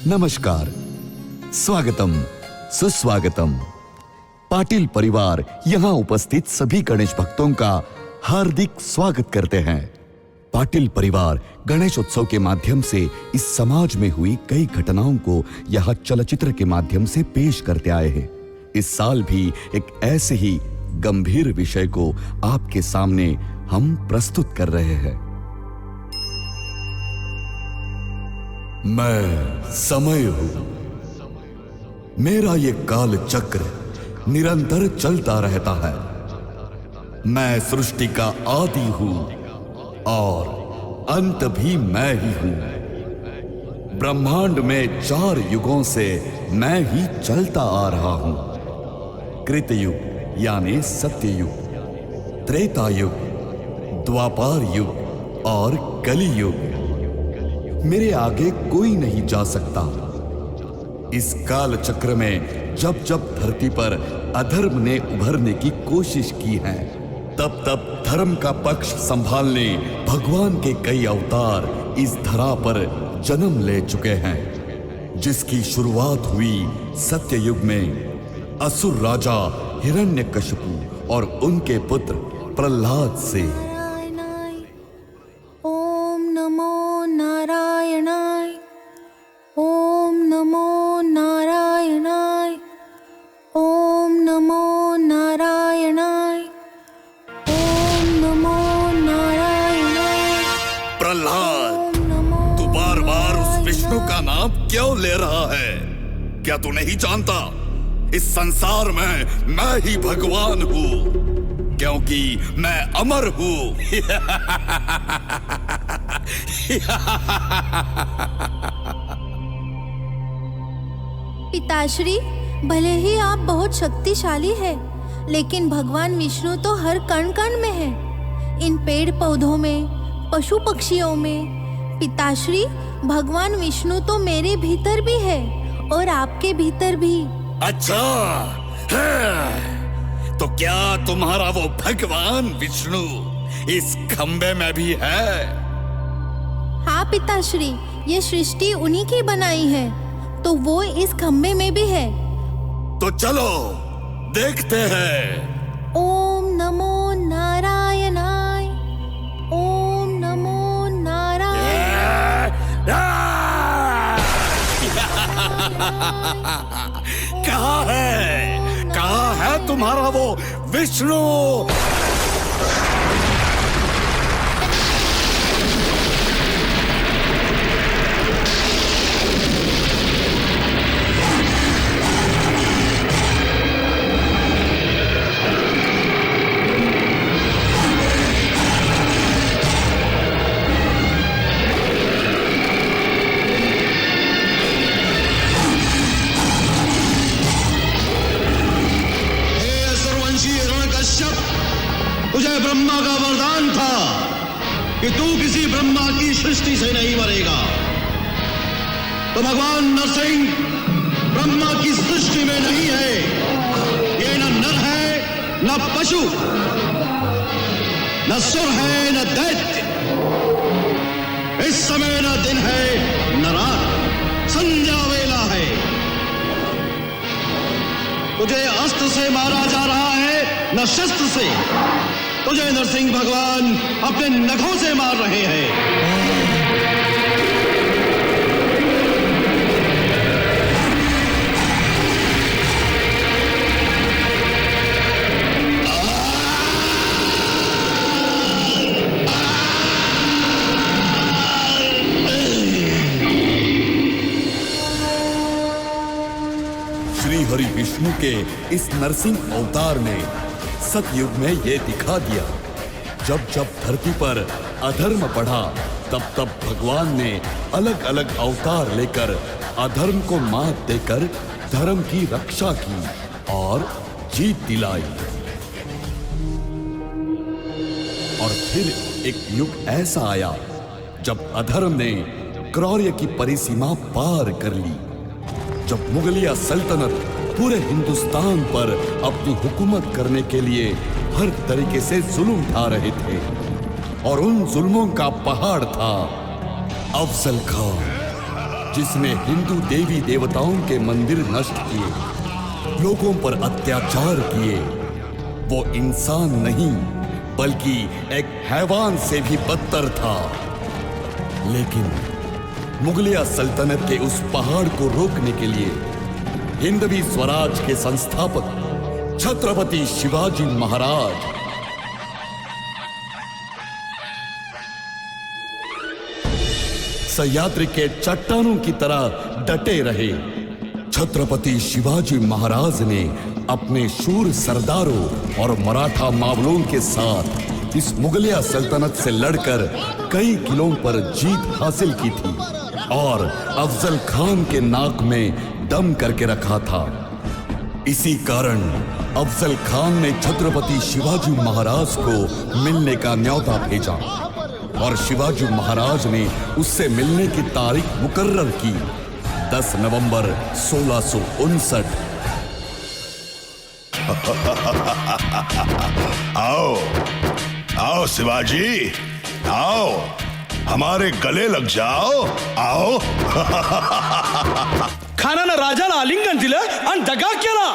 नमस्कार, स्वागतम, सुस्वागतम। पाटिल परिवार यहाँ उपस्थित सभी गणेश भक्तों का हार्दिक स्वागत करते हैं। पाटिल परिवार गणेश उत्सव के माध्यम से इस समाज में हुई कई घटनाओं को यहाँ चलचित्र के माध्यम से पेश करते आए हैं। इस साल भी एक ऐसे ही गंभीर विषय को आपके सामने हम प्रस्तुत कर रहे हैं। मैं समय हूं, मेरा ये काल चक्र निरंतर चलता रहता है। मैं सृष्टि का आदि हूं और अंत भी मैं ही हूं। ब्रह्मांड में 4 युगों से मैं ही चलता आ रहा हूं। कृतयुग यानी सत्ययुग, त्रेता युग, द्वापर युग और कली युग। मेरे आगे कोई नहीं जा सकता। इस काल चक्र में जब जब धरती पर अधर्म ने उभरने की कोशिश की है, तब तब धर्म का पक्ष संभालने भगवान के कई अवतार इस धरा पर जन्म ले चुके हैं। जिसकी शुरुआत हुई सत्ययुग में असुर राजा हिरण्यकशिपु और उनके पुत्र प्रहलाद से। ओम नमो नारायणाय, ओम नमो नारायणाय, ओम नमो नारायणाय। प्रहलाद, तू बार बार उस विष्णु का नाम क्यों ले रहा है? क्या तू नहीं जानता इस संसार में मैं ही भगवान हूँ, क्योंकि मैं अमर हूँ। पिताश्री, भले ही आप बहुत शक्तिशाली हैं, लेकिन भगवान विष्णु तो हर कण कण में है। इन पेड़ पौधों में, पशु पक्षियों में। पिताश्री, भगवान विष्णु तो मेरे भीतर भी है और आपके भीतर भी। अच्छा है। तो क्या तुम्हारा वो भगवान विष्णु इस खंबे में भी है? हाँ पिताश्री, ये सृष्टि उन्हीं की बनाई है, तो वो इस खंबे में भी है। तो चलो देखते हैं। ओम नमो नारायणाय, ओम नमो नारायणाय। कहाँ है, कहाँ है तुम्हारा वो विष्णु? तुझे ब्रह्मा का वरदान था कि तू किसी ब्रह्मा की सृष्टि से नहीं मरेगा। तो भगवान नरसिंह ब्रह्मा की सृष्टि में नहीं है। ये न नर है, न पशु, न सुर है, न दैत्य। इस समय न दिन है न रात, संध्या वेला है। तुझे अस्त्र से मारा जा रहा है, न शस्त्र से। तुझे नरसिंह भगवान अपने नखों से मार रहे हैं। श्री हरि विष्णु के इस नरसिंह अवतार ने सतयुग में ये दिखा दिया। जब जब धरती पर अधर्म बढ़ा, तब तब भगवान ने अलग अलग अवतार लेकर अधर्म को मात देकर धर्म की रक्षा की और जीत दिलाई। और फिर एक युग ऐसा आया जब अधर्म ने क्रौर्य की परिसीमा पार कर ली। जब मुगलिया सल्तनत पूरे हिंदुस्तान पर अपनी हुकूमत करने के लिए हर तरीके से जुल्म उठा रहे थे, और उन जुल्मों का पहाड़ था अफजल खान। जिसने हिंदू देवी देवताओं के मंदिर नष्ट किए, लोगों पर अत्याचार किए, वो इंसान नहीं बल्कि एक हैवान से भी बदतर था। लेकिन मुगलिया सल्तनत के उस पहाड़ को रोकने के लिए हिंदवी स्वराज के संस्थापक छत्रपति शिवाजी महाराज सह्याद्री के चट्टानों की तरह डटे रहे। छत्रपति शिवाजी महाराज ने अपने शूर सरदारों और मराठा मावलों के साथ इस मुगलिया सल्तनत से लड़कर कई किलों पर जीत हासिल की थी और अफजल खान के नाक में दम करके रखा था। इसी कारण अफजल खान ने छत्रपति शिवाजी महाराज को मिलने का न्योता भेजा और शिवाजी महाराज ने उससे मिलने की तारीख मुकर्रर की 10 नवंबर 1659। आओ आओ शिवाजी, आओ हमारे गले लग जाओ, आओ। खानानं राजाला आलिंगन दिलं आणि दगा केला.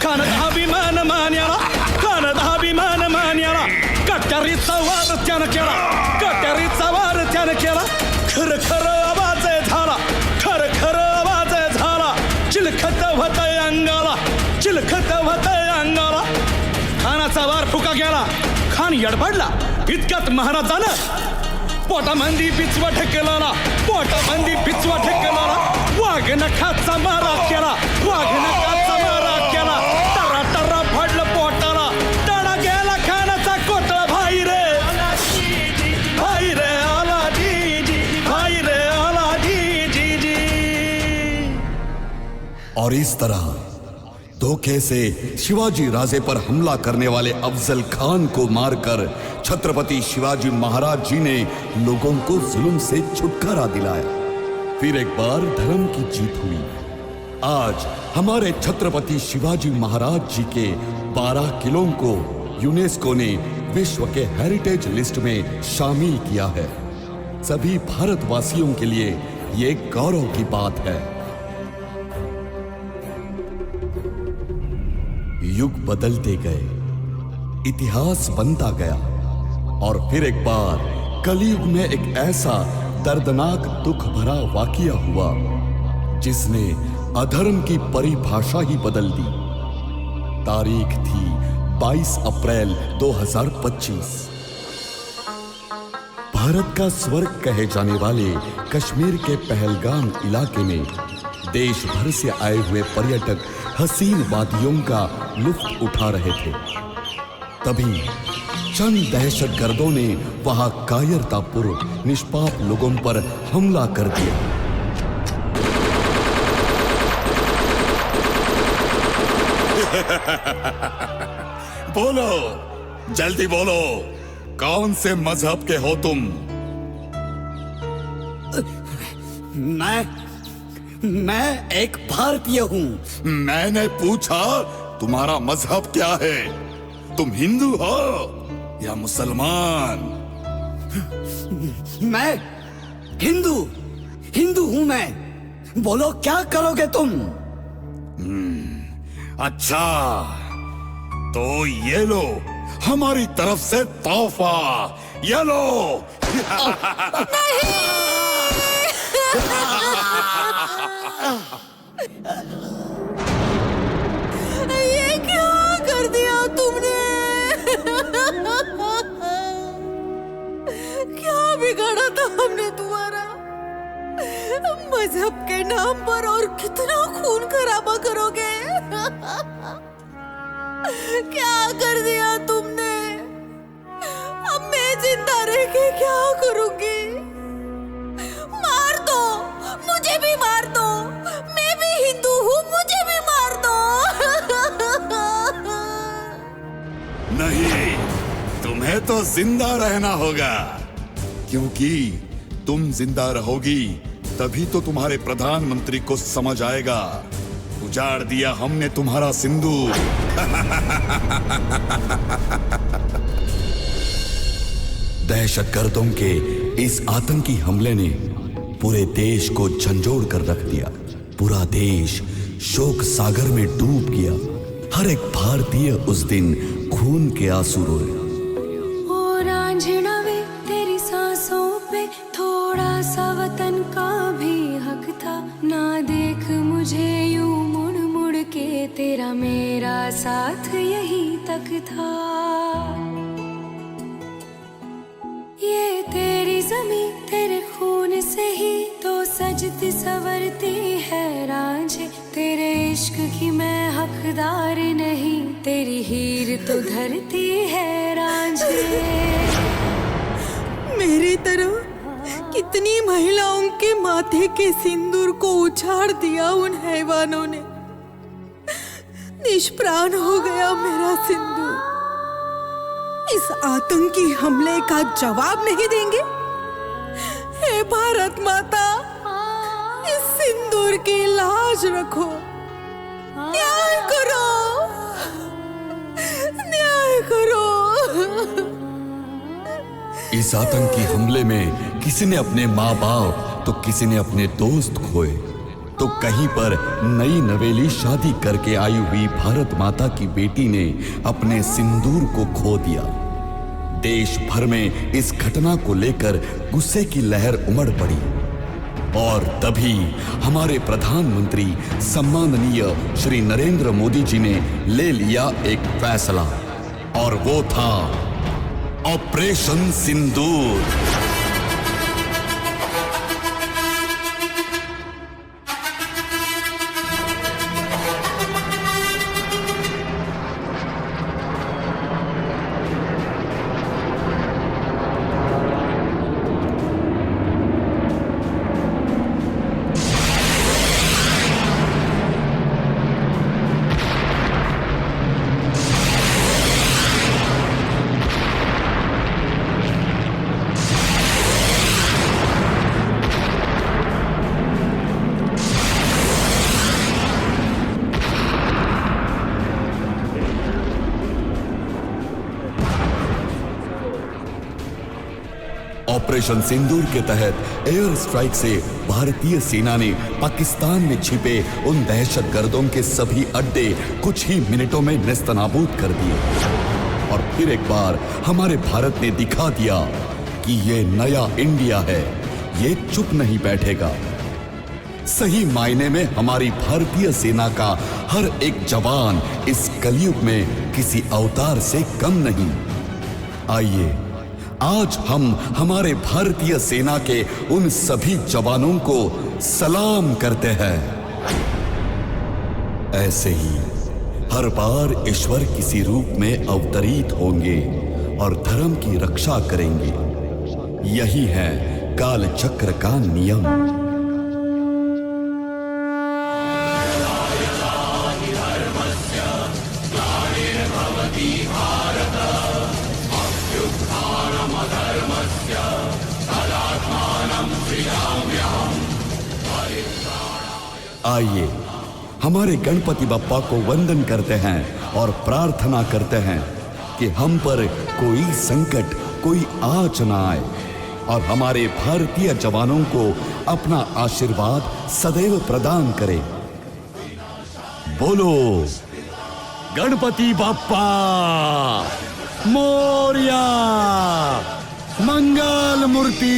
खानात अभिमान मान्याला, खानात अभिमान मान्याला, कट्यारीचा वार त्यानं केला, कट्यारीचा वार त्यानं केला. खर खर आवाज झाला, खर खर आवाज झाला. चिलखत होतय अंगाला, चिलखत होतय अंगाला. खानाचा वार फुका गेला. खान यडबडला. इतक्यात महाराजानं पोटामंदी पिचवा ठेकेला, पोटामंदी पिचवा ठेकेला. वाघ नखाचा मारा केला, वाघ नखाचा मारा केला. टरा टरा फडलं पोटाला, तडा गेला खानाचा कोटळा. भाई रे भाई रे आला जी, भाई रे आला जी. और इस तरह धोखे से शिवाजी राजे पर हमला करने वाले अफजल खान को मारकर छत्रपति शिवाजी महाराज जी ने लोगों को जुल्म से छुटकारा दिलाया। फिर एक बार धर्म की जीत हुई। आज हमारे छत्रपति शिवाजी महाराज जी के 12 किलों को यूनेस्को ने विश्व के हेरिटेज लिस्ट में शामिल किया है। सभी भारतवासियों के लिए ये गौरव की बात है। युग बदलते गए, इतिहास बनता गया और फिर एक बार कलयुग में एक ऐसा दर्दनाक दुख भरा वाकया हुआ जिसने अधर्म की परिभाषा ही बदल दी। तारीख थी 22 अप्रैल 2025। भारत का स्वर्ग कहे जाने वाले कश्मीर के पहलगाम इलाके में देश भर से आए हुए पर्यटक हसीन वादियों का लुत्फ उठा रहे थे। तभी चंद दहशतगर्दों ने वहां कायरतापूर्वक निष्पाप लोगों पर हमला कर दिया। बोलो, जल्दी बोलो, कौन से मजहब के हो तुम? मैं एक भारतीय हूँ। मैंने पूछा तुम्हारा मजहब क्या है? तुम हिंदू हो या मुसलमान? मैं हिंदू हूँ मैं। बोलो क्या करोगे तुम? अच्छा, तो ये लो हमारी तरफ से तोहफा, ये लो। ये क्या कर दिया तुमने? क्या बिगाड़ा था हमने तुम्हारा? मजहब के नाम पर और कितना खून खराबा करोगे? क्या कर दिया तुमने? अब मैं जिंदा रह के क्या करूंगी? मार दो, मुझे भी मार दो। मैं भी हिंदू हूँ, मुझे भी मार दो। नहीं, तुम्हें तो जिंदा रहना होगा, क्योंकि तुम जिंदा रहोगी तभी तो तुम्हारे प्रधानमंत्री को समझ आएगा। उजाड़ दिया हमने तुम्हारा सिंदूर। दहशतगर्दों के इस आतंकी हमले ने पूरे देश को झंझोड़ कर रख दिया। पूरा देश शोक सागर में डूब गया। हर एक भारतीय उस दिन खून के आंसू रोए। ओ रांझना वे, तेरी सांसों पे थोड़ा सा वतन का भी हक था। ना देख मुझे यूं मुड़ मुड़ के, तेरा मेरा साथ यही तक था। ये तेरी ज़मीं तेरे खून से ही तो सजती संवरती है रांझे। तेरे इश्क की मैं हकदार नहीं, तेरी हीर तो धरती है रांझे। मेरी तरह कितनी महिलाओं के माथे के सिंदूर को उछाड़ दिया उन हैवानों ने। निष्प्राण हो गया मेरा सिंदूर। इस आतंकी हमले का जवाब नहीं देंगे? हे भारत माता, इस सिंदूर की लाज रखो। न्याय करो, न्याय करो। इस आतंकी हमले में किसी ने अपने माँ बाप तो किसी ने अपने दोस्त खोए, तो कहीं पर नई नवेली शादी करके आई हुई भारत माता की बेटी ने अपने सिंदूर को खो दिया। देश भर में इस घटना को लेकर गुस्से की लहर उमड़ पड़ी और तभी हमारे प्रधानमंत्री सम्माननीय श्री नरेंद्र मोदी जी ने ले लिया एक फैसला, और वो था ऑपरेशन सिंदूर। ऑपरेशन सिंदूर के तहत एयर स्ट्राइक से भारतीय सेना ने पाकिस्तान में छिपे उन दहशतगर्दों के सभी अड्डे कुछ ही मिनटों में नेस्तनाबूद कर दिए। और फिर एक बार हमारे भारत ने दिखा दिया कि ये नया इंडिया है, ये चुप नहीं बैठेगा। सही मायने में हमारी भारतीय सेना का हर एक जवान इस कलयुग में किसी अवतार से कम नहीं। आइए आज हम हमारे भारतीय सेना के उन सभी जवानों को सलाम करते हैं। ऐसे ही हर बार ईश्वर किसी रूप में अवतरित होंगे और धर्म की रक्षा करेंगे। यही है काल चक्र का नियम। आइए हमारे गणपति बप्पा को वंदन करते हैं और प्रार्थना करते हैं कि हम पर कोई संकट, कोई आँच ना आए और हमारे भारतीय जवानों को अपना आशीर्वाद सदैव प्रदान करे। बोलो गणपति बप्पा मोरया, मंगल मूर्ति।